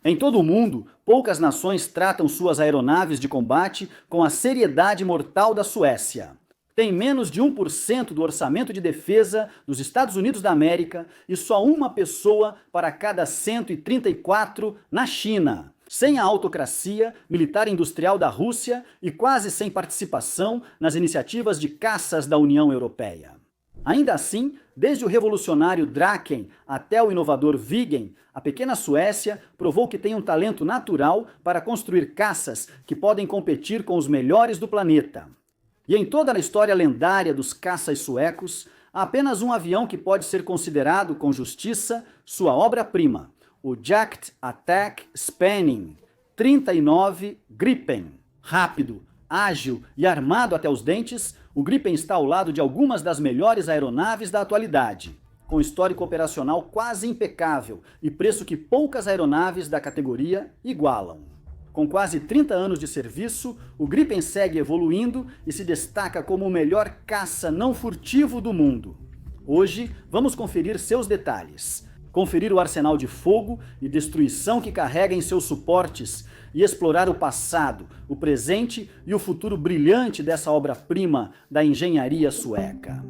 Em todo o mundo, poucas nações tratam suas aeronaves de combate com a seriedade mortal da Suécia. Tem menos de 1% do orçamento de defesa dos Estados Unidos da América e só uma pessoa para cada 134 na China. Sem a autocracia militar e industrial da Rússia e quase sem participação nas iniciativas de caças da União Europeia. Ainda assim, desde o revolucionário Draken até o inovador Viggen, a pequena Suécia provou que tem um talento natural para construir caças que podem competir com os melhores do planeta. E em toda a história lendária dos caças suecos, há apenas um avião que pode ser considerado com justiça sua obra-prima, o Jakt Attack Spanning 39 Gripen. Rápido, ágil e armado até os dentes, o Gripen está ao lado de algumas das melhores aeronaves da atualidade, com histórico operacional quase impecável e preço que poucas aeronaves da categoria igualam. Com quase 30 anos de serviço, o Gripen segue evoluindo e se destaca como o melhor caça não furtivo do mundo. Hoje, vamos conferir seus detalhes, conferir o arsenal de fogo e destruição que carrega em seus suportes e explorar o passado, o presente e o futuro brilhante dessa obra-prima da engenharia sueca.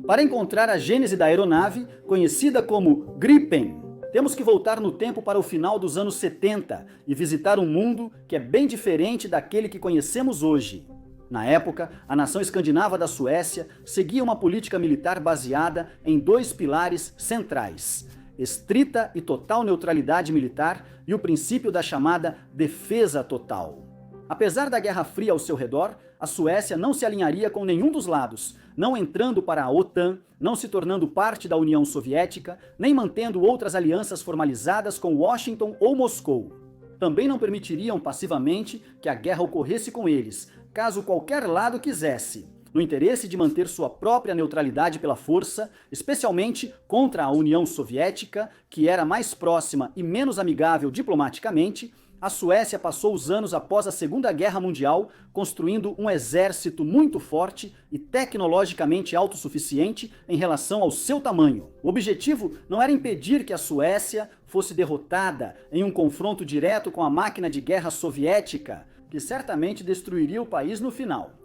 Para encontrar a gênese da aeronave, conhecida como Gripen, temos que voltar no tempo para o final dos anos 70 e visitar um mundo que é bem diferente daquele que conhecemos hoje. Na época, a nação escandinava da Suécia seguia uma política militar baseada em dois pilares centrais: estrita e total neutralidade militar e o princípio da chamada defesa total. Apesar da Guerra Fria ao seu redor, a Suécia não se alinharia com nenhum dos lados, não entrando para a OTAN, não se tornando parte da União Soviética, nem mantendo outras alianças formalizadas com Washington ou Moscou. Também não permitiriam passivamente que a guerra ocorresse com eles, caso qualquer lado quisesse, no interesse de manter sua própria neutralidade pela força, especialmente contra a União Soviética, que era mais próxima e menos amigável diplomaticamente. A Suécia passou os anos após a Segunda Guerra Mundial construindo um exército muito forte e tecnologicamente autossuficiente em relação ao seu tamanho. O objetivo não era impedir que a Suécia fosse derrotada em um confronto direto com a máquina de guerra soviética, que certamente destruiria o país no final.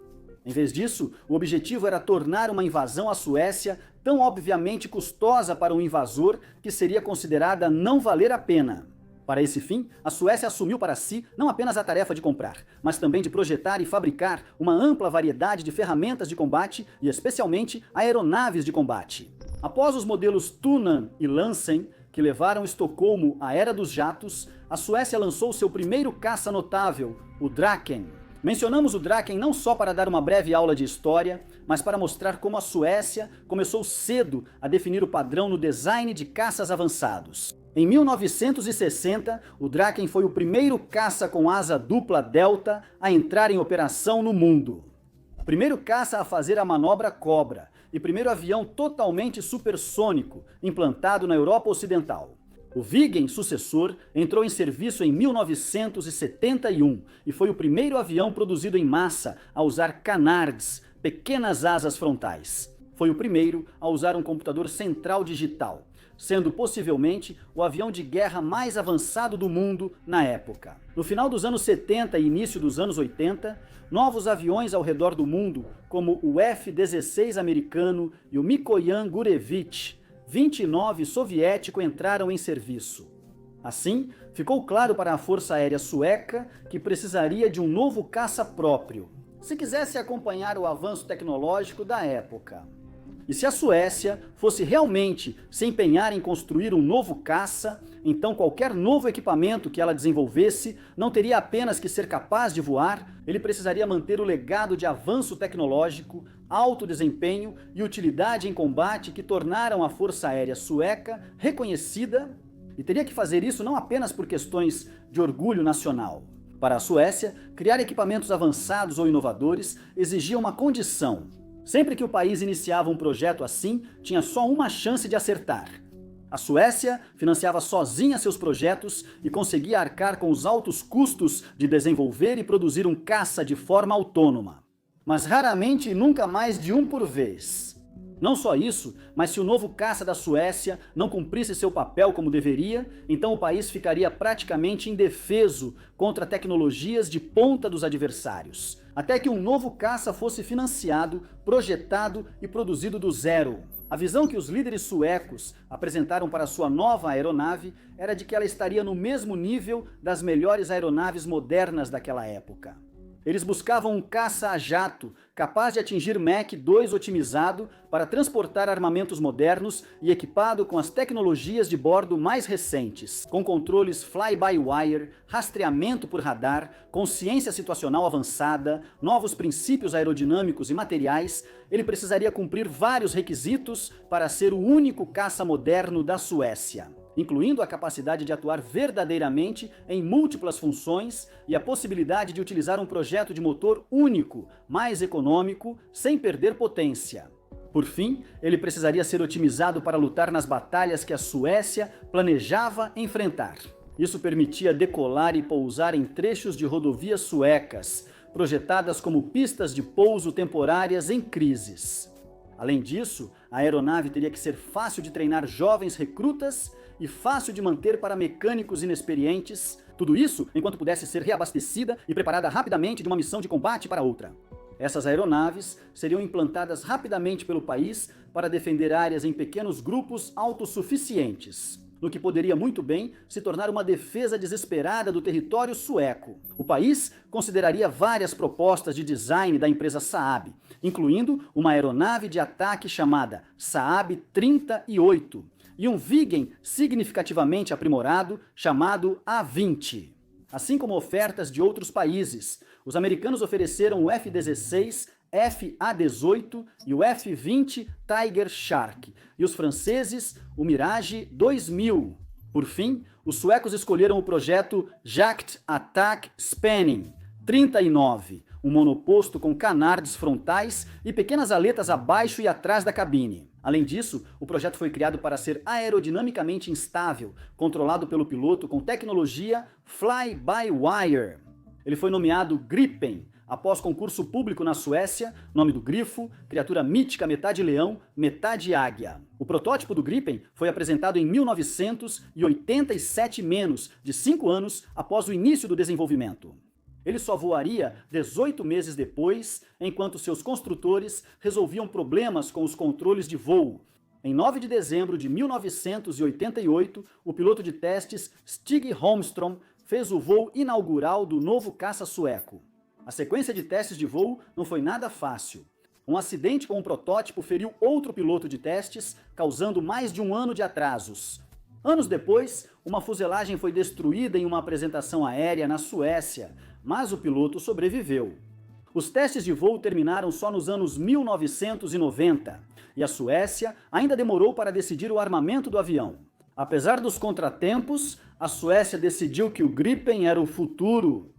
Em vez disso, o objetivo era tornar uma invasão à Suécia tão obviamente custosa para o invasor que seria considerada não valer a pena. Para esse fim, a Suécia assumiu para si não apenas a tarefa de comprar, mas também de projetar e fabricar uma ampla variedade de ferramentas de combate e especialmente aeronaves de combate. Após os modelos Tunnan e Lansen, que levaram Estocolmo à Era dos Jatos, a Suécia lançou seu primeiro caça notável, o Draken. Mencionamos o Draken não só para dar uma breve aula de história, mas para mostrar como a Suécia começou cedo a definir o padrão no design de caças avançados. Em 1960, o Draken foi o primeiro caça com asa dupla delta a entrar em operação no mundo. Primeiro caça a fazer a manobra Cobra e primeiro avião totalmente supersônico implantado na Europa Ocidental. O Viggen, sucessor, entrou em serviço em 1971 e foi o primeiro avião produzido em massa a usar canards, pequenas asas frontais. Foi o primeiro a usar um computador central digital, sendo possivelmente o avião de guerra mais avançado do mundo na época. No final dos anos 70 e início dos anos 80, novos aviões ao redor do mundo, como o F-16 americano e o Mikoyan Gurevich 29 soviético, entraram em serviço. Assim, ficou claro para a Força Aérea Sueca que precisaria de um novo caça próprio, se quisesse acompanhar o avanço tecnológico da época. E se a Suécia fosse realmente se empenhar em construir um novo caça, então qualquer novo equipamento que ela desenvolvesse não teria apenas que ser capaz de voar, ele precisaria manter o legado de avanço tecnológico, alto desempenho e utilidade em combate que tornaram a Força Aérea Sueca reconhecida, e teria que fazer isso não apenas por questões de orgulho nacional. Para a Suécia, criar equipamentos avançados ou inovadores exigia uma condição. Sempre que o país iniciava um projeto assim, tinha só uma chance de acertar. A Suécia financiava sozinha seus projetos e conseguia arcar com os altos custos de desenvolver e produzir um caça de forma autônoma. Mas raramente e nunca mais de um por vez. Não só isso, mas se o novo caça da Suécia não cumprisse seu papel como deveria, então o país ficaria praticamente indefeso contra tecnologias de ponta dos adversários, até que um novo caça fosse financiado, projetado e produzido do zero. A visão que os líderes suecos apresentaram para sua nova aeronave era de que ela estaria no mesmo nível das melhores aeronaves modernas daquela época. Eles buscavam um caça a jato, capaz de atingir Mach 2 otimizado para transportar armamentos modernos e equipado com as tecnologias de bordo mais recentes, com controles fly-by-wire, rastreamento por radar, consciência situacional avançada, novos princípios aerodinâmicos e materiais. Ele precisaria cumprir vários requisitos para ser o único caça moderno da Suécia, incluindo a capacidade de atuar verdadeiramente em múltiplas funções e a possibilidade de utilizar um projeto de motor único, mais econômico, sem perder potência. Por fim, ele precisaria ser otimizado para lutar nas batalhas que a Suécia planejava enfrentar. Isso permitia decolar e pousar em trechos de rodovias suecas, projetadas como pistas de pouso temporárias em crises. Além disso, a aeronave teria que ser fácil de treinar jovens recrutas e fácil de manter para mecânicos inexperientes, tudo isso enquanto pudesse ser reabastecida e preparada rapidamente de uma missão de combate para outra. Essas aeronaves seriam implantadas rapidamente pelo país para defender áreas em pequenos grupos autossuficientes, no que poderia muito bem se tornar uma defesa desesperada do território sueco. O país consideraria várias propostas de design da empresa Saab, incluindo uma aeronave de ataque chamada Saab 38 e um Viggen significativamente aprimorado chamado A-20. Assim como ofertas de outros países, os americanos ofereceram o F-16, F-A-18 e o F-20 Tiger Shark, e os franceses o Mirage 2000. Por fim, os suecos escolheram o projeto Jagd Attack Spanning 39, um monoposto com canards frontais e pequenas aletas abaixo e atrás da cabine. Além disso, o projeto foi criado para ser aerodinamicamente instável, controlado pelo piloto com tecnologia fly-by-wire. Ele foi nomeado Gripen, após concurso público na Suécia, nome do grifo, criatura mítica metade leão, metade águia. O protótipo do Gripen foi apresentado em 1987, menos de 5 anos após o início do desenvolvimento. Ele só voaria 18 meses depois, enquanto seus construtores resolviam problemas com os controles de voo. Em 9 de dezembro de 1988, o piloto de testes Stig Holmström fez o voo inaugural do novo caça sueco. A sequência de testes de voo não foi nada fácil. Um acidente com um protótipo feriu outro piloto de testes, causando mais de um ano de atrasos. Anos depois, uma fuselagem foi destruída em uma apresentação aérea na Suécia, mas o piloto sobreviveu. Os testes de voo terminaram só nos anos 1990, e a Suécia ainda demorou para decidir o armamento do avião. Apesar dos contratempos, a Suécia decidiu que o Gripen era o futuro.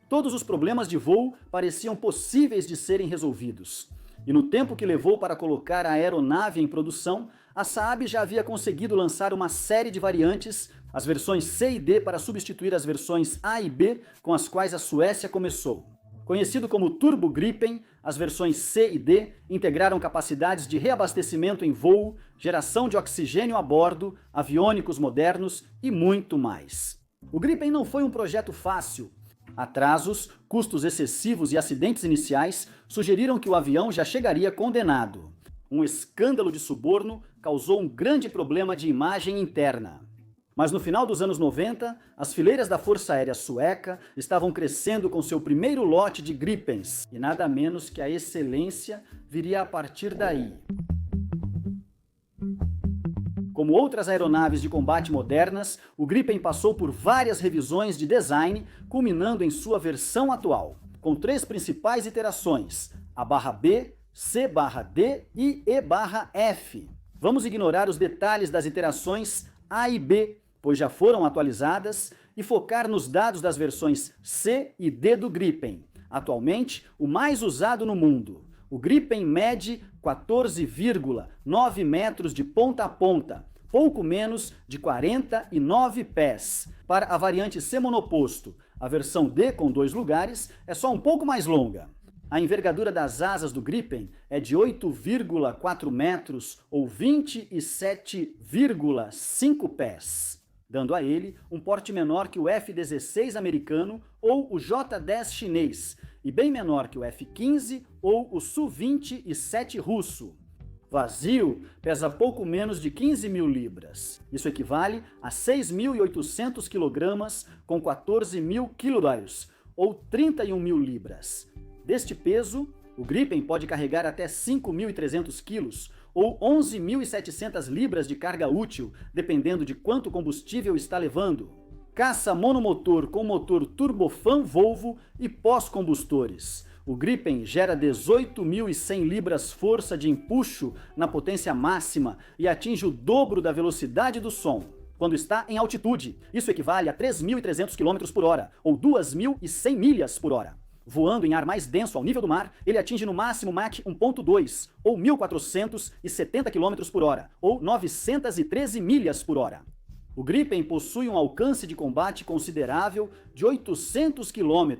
Todos os problemas de voo pareciam possíveis de serem resolvidos. E no tempo que levou para colocar a aeronave em produção, a Saab já havia conseguido lançar uma série de variantes, as versões C e D para substituir as versões A e B com as quais a Suécia começou. Conhecido como Turbo Gripen, as versões C e D integraram capacidades de reabastecimento em voo, geração de oxigênio a bordo, aviônicos modernos e muito mais. O Gripen não foi um projeto fácil. Atrasos, custos excessivos e acidentes iniciais sugeriram que o avião já chegaria condenado. Um escândalo de suborno causou um grande problema de imagem interna. Mas no final dos anos 90, as fileiras da Força Aérea Sueca estavam crescendo com seu primeiro lote de Gripens, e nada menos que a excelência viria a partir daí. Como outras aeronaves de combate modernas, o Gripen passou por várias revisões de design, culminando em sua versão atual, com 3 principais iterações, a /B, C/D e E/F. Vamos ignorar os detalhes das iterações A e B, pois já foram atualizadas, e focar nos dados das versões C e D do Gripen, atualmente o mais usado no mundo. O Gripen mede 14,9 metros de ponta a ponta, pouco menos de 49 pés. Para a variante C monoposto, a versão D com 2 lugares é só um pouco mais longa. A envergadura das asas do Gripen é de 8,4 metros ou 27,5 pés, dando a ele um porte menor que o F-16 americano ou o J-10 chinês, e bem menor que o F-15 ou o Su-27 russo. Vazio, pesa pouco menos de 15 mil libras. Isso equivale a 6.800 kg com 14 mil kg, ou 31 mil libras. Deste peso, o Gripen pode carregar até 5.300 quilos, ou 11.700 libras de carga útil, dependendo de quanto combustível está levando. Caça monomotor com motor turbofan Volvo e pós-combustores. O Gripen gera 18.100 libras força de empuxo na potência máxima e atinge o dobro da velocidade do som quando está em altitude. Isso equivale a 3.300 km por hora, ou 2.100 milhas por hora. Voando em ar mais denso ao nível do mar, ele atinge no máximo Mach 1.2, ou 1.470 km por hora, ou 913 milhas por hora. O Gripen possui um alcance de combate considerável de 800 km,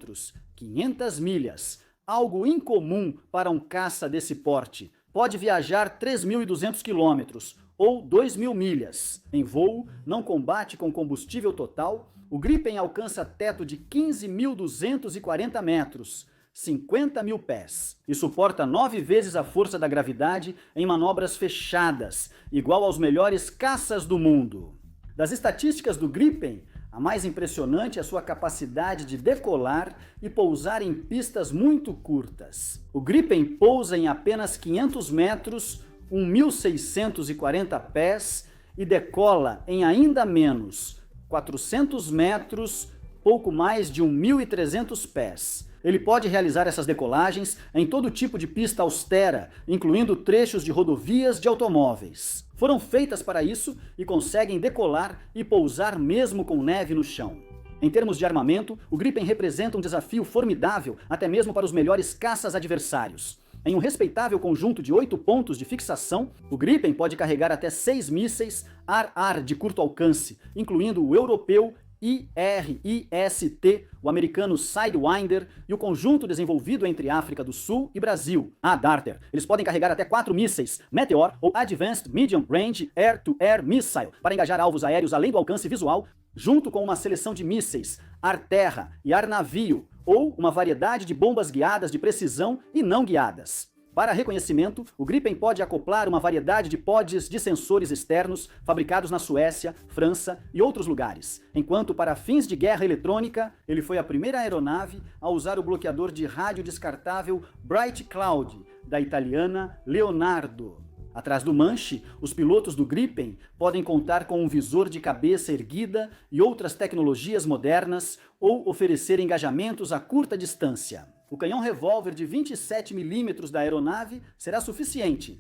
500 milhas, algo incomum para um caça desse porte. Pode viajar 3.200 km, ou 2.000 milhas. Em voo, não combate com combustível total, o Gripen alcança teto de 15.240 metros, 50 mil pés, e suporta 9 vezes a força da gravidade em manobras fechadas, igual aos melhores caças do mundo. Das estatísticas do Gripen, a mais impressionante é a sua capacidade de decolar e pousar em pistas muito curtas. O Gripen pousa em apenas 500 metros, 1.640 pés, e decola em ainda menos, 400 metros, pouco mais de 1.300 pés. Ele pode realizar essas decolagens em todo tipo de pista austera, incluindo trechos de rodovias de automóveis. Foram feitas para isso e conseguem decolar e pousar mesmo com neve no chão. Em termos de armamento, o Gripen representa um desafio formidável até mesmo para os melhores caças adversários. Em um respeitável conjunto de 8 pontos de fixação, o Gripen pode carregar até 6 mísseis ar-ar de curto alcance, incluindo o europeu IRIS-T, o americano Sidewinder e o conjunto desenvolvido entre África do Sul e Brasil, a Darter. Eles podem carregar até 4 mísseis Meteor ou Advanced Medium Range Air-to-Air Missile para engajar alvos aéreos além do alcance visual, junto com uma seleção de mísseis ar-terra e ar-navio, ou uma variedade de bombas guiadas de precisão e não guiadas. Para reconhecimento, o Gripen pode acoplar uma variedade de pods de sensores externos fabricados na Suécia, França e outros lugares, enquanto para fins de guerra eletrônica, ele foi a primeira aeronave a usar o bloqueador de rádio descartável Bright Cloud, da italiana Leonardo. Atrás do manche, os pilotos do Gripen podem contar com um visor de cabeça erguida e outras tecnologias modernas ou oferecer engajamentos a curta distância. O canhão revólver de 27 mm da aeronave será suficiente.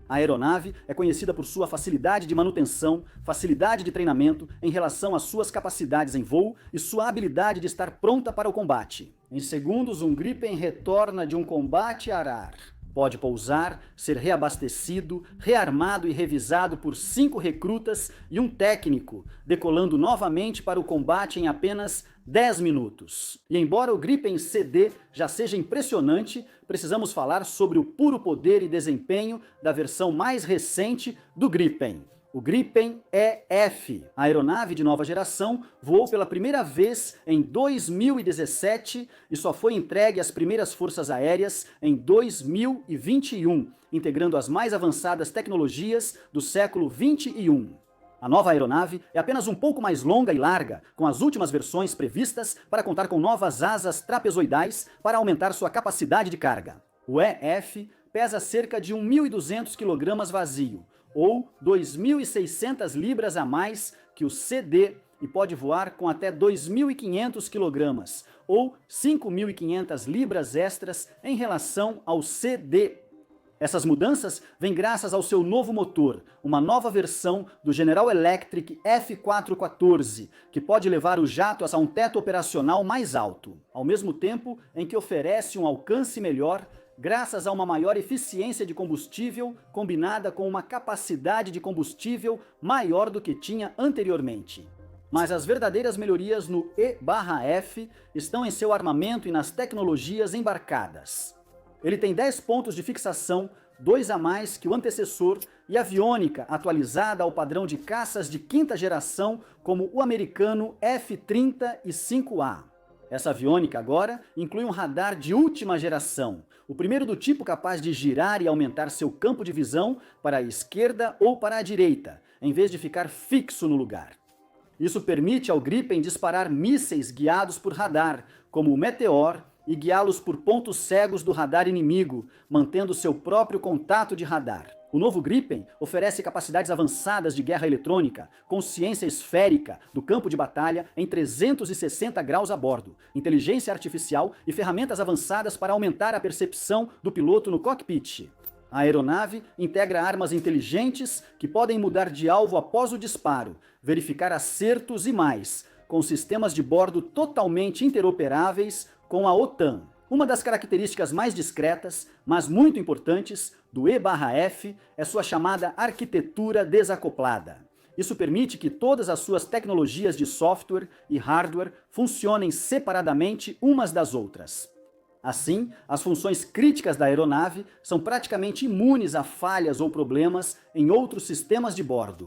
A aeronave é conhecida por sua facilidade de manutenção, facilidade de treinamento em relação às suas capacidades em voo e sua habilidade de estar pronta para o combate. Em segundos, um Gripen retorna de um combate ar-ar. Pode pousar, ser reabastecido, rearmado e revisado por 5 recrutas e um técnico, decolando novamente para o combate em apenas 10 minutos. E embora o Gripen CD já seja impressionante, precisamos falar sobre o puro poder e desempenho da versão mais recente do Gripen. O Gripen EF, a aeronave de nova geração, voou pela primeira vez em 2017 e só foi entregue às primeiras forças aéreas em 2021, integrando as mais avançadas tecnologias do século XXI. A nova aeronave é apenas um pouco mais longa e larga, com as últimas versões previstas para contar com novas asas trapezoidais para aumentar sua capacidade de carga. O EF pesa cerca de 1.200 kg vazio, ou 2.600 libras a mais que o CD, e pode voar com até 2.500 kg, ou 5.500 libras extras em relação ao CD. Essas mudanças vêm graças ao seu novo motor, uma nova versão do General Electric F414, que pode levar o jato a um teto operacional mais alto, ao mesmo tempo em que oferece um alcance melhor, graças a uma maior eficiência de combustível combinada com uma capacidade de combustível maior do que tinha anteriormente. Mas as verdadeiras melhorias no E/F estão em seu armamento e nas tecnologias embarcadas. Ele tem 10 pontos de fixação, 2 a mais que o antecessor, e aviônica atualizada ao padrão de caças de quinta geração, como o americano F-35A. Essa aviônica agora inclui um radar de última geração, o primeiro do tipo capaz de girar e aumentar seu campo de visão para a esquerda ou para a direita, em vez de ficar fixo no lugar. Isso permite ao Gripen disparar mísseis guiados por radar, como o Meteor, e guiá-los por pontos cegos do radar inimigo, mantendo seu próprio contato de radar. O novo Gripen oferece capacidades avançadas de guerra eletrônica, consciência esférica do campo de batalha em 360 graus a bordo, inteligência artificial e ferramentas avançadas para aumentar a percepção do piloto no cockpit. A aeronave integra armas inteligentes que podem mudar de alvo após o disparo, verificar acertos e mais, com sistemas de bordo totalmente interoperáveis com a OTAN. Uma das características mais discretas, mas muito importantes, do E/F é sua chamada arquitetura desacoplada. Isso permite que todas as suas tecnologias de software e hardware funcionem separadamente umas das outras. Assim, as funções críticas da aeronave são praticamente imunes a falhas ou problemas em outros sistemas de bordo.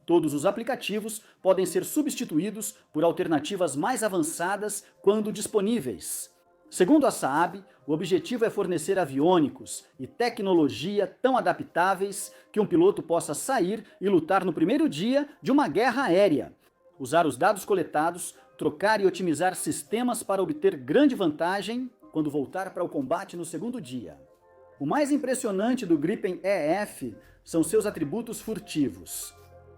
Todos os aplicativos podem ser substituídos por alternativas mais avançadas quando disponíveis. Segundo a Saab, o objetivo é fornecer aviônicos e tecnologia tão adaptáveis que um piloto possa sair e lutar no primeiro dia de uma guerra aérea, usar os dados coletados, trocar e otimizar sistemas para obter grande vantagem quando voltar para o combate no segundo dia. O mais impressionante do Gripen E/F são seus atributos furtivos.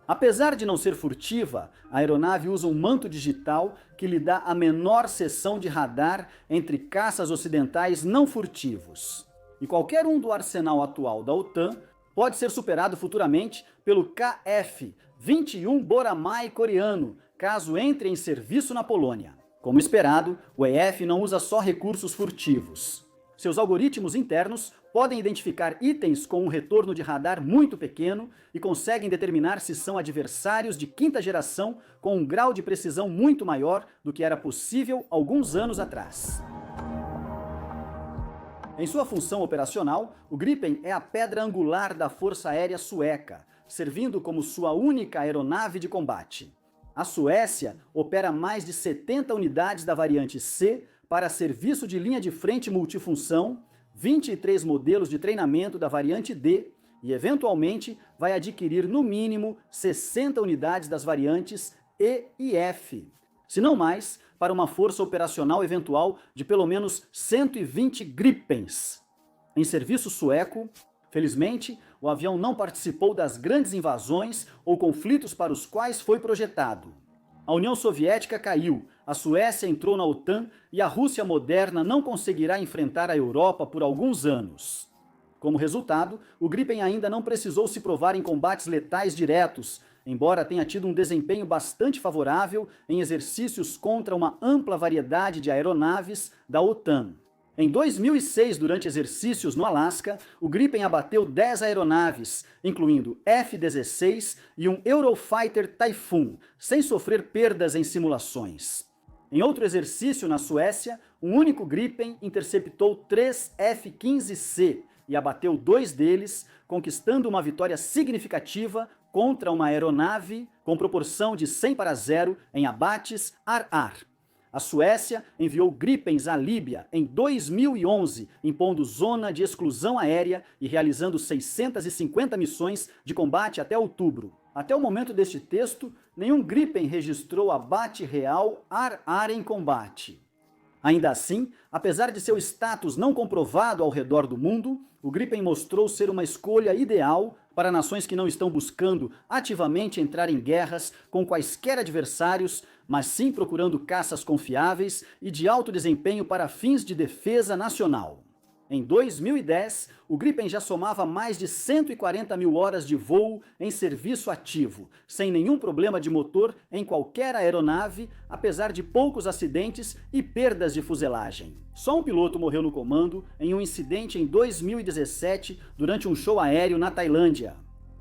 Apesar de não ser furtiva, a aeronave usa um manto digital que lhe dá a menor seção de radar entre caças ocidentais não furtivos. E qualquer um do arsenal atual da OTAN pode ser superado futuramente pelo KF-21 Boramai coreano, caso entre em serviço na Polônia. Como esperado, o EF não usa só recursos furtivos. Seus algoritmos internos podem identificar itens com um retorno de radar muito pequeno e conseguem determinar se são adversários de quinta geração com um grau de precisão muito maior do que era possível alguns anos atrás. Em sua função operacional, o Gripen é a pedra angular da Força Aérea Sueca, servindo como sua única aeronave de combate. A Suécia opera mais de 70 unidades da variante C para serviço de linha de frente multifunção, 23 modelos de treinamento da variante D e, eventualmente, vai adquirir no mínimo 60 unidades das variantes E e F, se não mais, para uma força operacional eventual de pelo menos 120 Gripens. Em serviço sueco, felizmente, o avião não participou das grandes invasões ou conflitos para os quais foi projetado. A União Soviética caiu, a Suécia entrou na OTAN e a Rússia moderna não conseguirá enfrentar a Europa por alguns anos. Como resultado, o Gripen ainda não precisou se provar em combates letais diretos, embora tenha tido um desempenho bastante favorável em exercícios contra uma ampla variedade de aeronaves da OTAN. Em 2006, durante exercícios no Alasca, o Gripen abateu 10 aeronaves, incluindo F-16 e um Eurofighter Typhoon, sem sofrer perdas em simulações. Em outro exercício na Suécia, um único Gripen interceptou 3 F-15C e abateu 2 deles, conquistando uma vitória significativa contra uma aeronave com proporção de 100-0 em abates ar-ar. A Suécia enviou Gripens à Líbia em 2011, impondo zona de exclusão aérea e realizando 650 missões de combate até outubro. Até o momento deste texto, nenhum Gripen registrou abate real ar-ar em combate. Ainda assim, apesar de seu status não comprovado ao redor do mundo, o Gripen mostrou ser uma escolha ideal para nações que não estão buscando ativamente entrar em guerras com quaisquer adversários, mas sim procurando caças confiáveis e de alto desempenho para fins de defesa nacional. Em 2010, o Gripen já somava mais de 140 mil horas de voo em serviço ativo, sem nenhum problema de motor em qualquer aeronave, apesar de poucos acidentes e perdas de fuselagem. Só um piloto morreu no comando em um incidente em 2017 durante um show aéreo na Tailândia.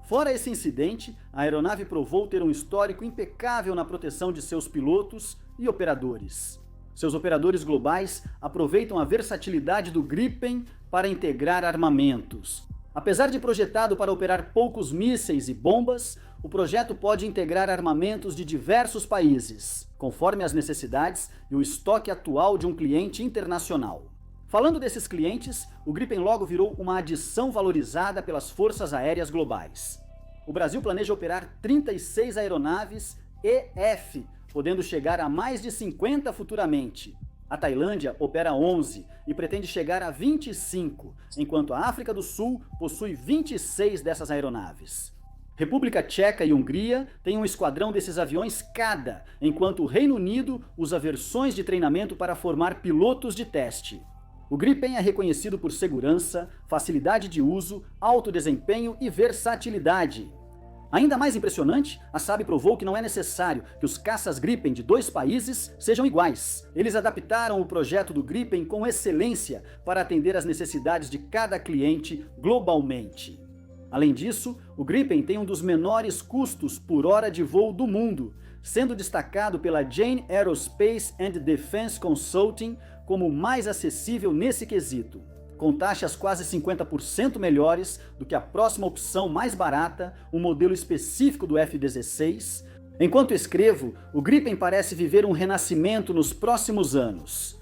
Fora esse incidente, a aeronave provou ter um histórico impecável na proteção de seus pilotos e operadores. Seus operadores globais aproveitam a versatilidade do Gripen para integrar armamentos. Apesar de projetado para operar poucos mísseis e bombas, o projeto pode integrar armamentos de diversos países, conforme as necessidades e o estoque atual de um cliente internacional. Falando desses clientes, o Gripen logo virou uma adição valorizada pelas forças aéreas globais. O Brasil planeja operar 36 aeronaves EF, podendo chegar a mais de 50 futuramente. A Tailândia opera 11 e pretende chegar a 25, enquanto a África do Sul possui 26 dessas aeronaves. República Tcheca e Hungria têm um esquadrão desses aviões cada, enquanto o Reino Unido usa versões de treinamento para formar pilotos de teste. O Gripen é reconhecido por segurança, facilidade de uso, alto desempenho e versatilidade. Ainda mais impressionante, a SAB provou que não é necessário que os caças Gripen de dois países sejam iguais. Eles adaptaram o projeto do Gripen com excelência para atender às necessidades de cada cliente globalmente. Além disso, o Gripen tem um dos menores custos por hora de voo do mundo, sendo destacado pela Jane Aerospace and Defense Consulting como o mais acessível nesse quesito, com taxas quase 50% melhores do que a próxima opção mais barata, um modelo específico do F-16. Enquanto escrevo, o Gripen parece viver um renascimento nos próximos anos.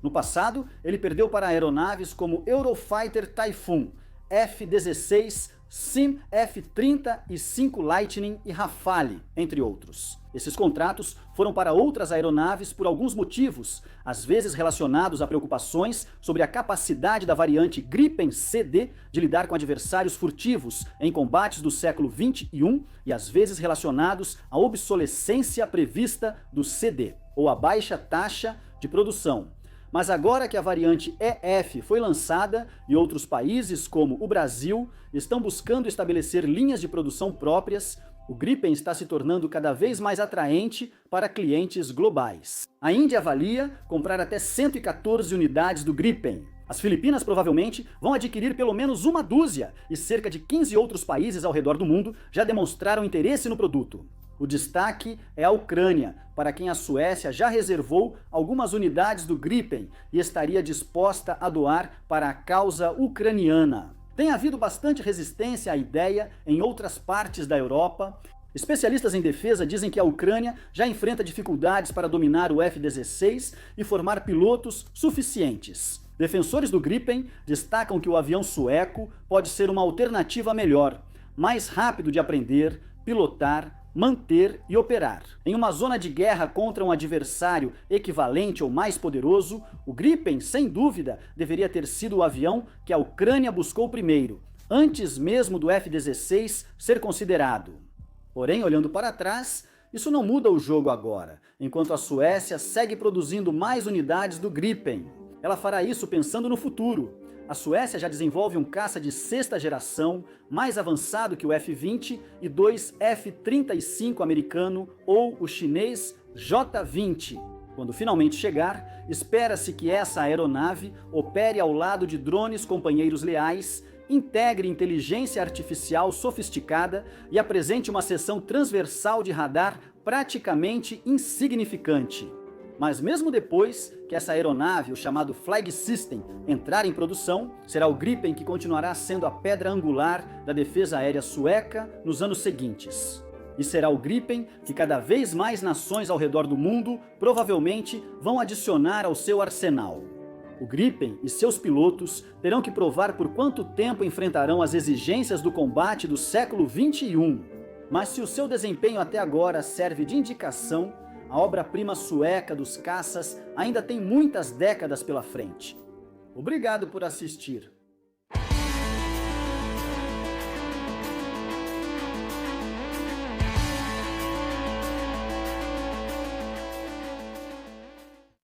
No passado, ele perdeu para aeronaves como Eurofighter Typhoon, F-16, Sim F-30 e 5 Lightning e Rafale, entre outros. Esses contratos foram para outras aeronaves por alguns motivos, às vezes relacionados a preocupações sobre a capacidade da variante Gripen CD de lidar com adversários furtivos em combates do século XXI e às vezes relacionados à obsolescência prevista do CD, ou a baixa taxa de produção. Mas agora que a variante EF foi lançada e outros países, como o Brasil, estão buscando estabelecer linhas de produção próprias, o Gripen está se tornando cada vez mais atraente para clientes globais. A Índia avalia comprar até 114 unidades do Gripen. As Filipinas provavelmente vão adquirir pelo menos uma dúzia e cerca de 15 outros países ao redor do mundo já demonstraram interesse no produto. O destaque é a Ucrânia, para quem a Suécia já reservou algumas unidades do Gripen e estaria disposta a doar para a causa ucraniana. Tem havido bastante resistência à ideia em outras partes da Europa. Especialistas em defesa dizem que a Ucrânia já enfrenta dificuldades para dominar o F-16 e formar pilotos suficientes. Defensores do Gripen destacam que o avião sueco pode ser uma alternativa melhor, mais rápido de aprender, pilotar, manter e operar. Em uma zona de guerra contra um adversário equivalente ou mais poderoso, o Gripen, sem dúvida, deveria ter sido o avião que a Ucrânia buscou primeiro, antes mesmo do F-16 ser considerado. Porém, olhando para trás, isso não muda o jogo agora, enquanto a Suécia segue produzindo mais unidades do Gripen. Ela fará isso pensando no futuro. A Suécia já desenvolve um caça de sexta geração, mais avançado que o F-20 e 2 F-35 americano ou o chinês J-20. Quando finalmente chegar, espera-se que essa aeronave opere ao lado de drones companheiros leais, integre inteligência artificial sofisticada e apresente uma seção transversal de radar praticamente insignificante. Mas mesmo depois que essa aeronave, o chamado Flag System, entrar em produção, será o Gripen que continuará sendo a pedra angular da defesa aérea sueca nos anos seguintes. E será o Gripen que cada vez mais nações ao redor do mundo provavelmente vão adicionar ao seu arsenal. O Gripen e seus pilotos terão que provar por quanto tempo enfrentarão as exigências do combate do século XXI. Mas se o seu desempenho até agora serve de indicação, a obra-prima sueca dos caças ainda tem muitas décadas pela frente. Obrigado por assistir.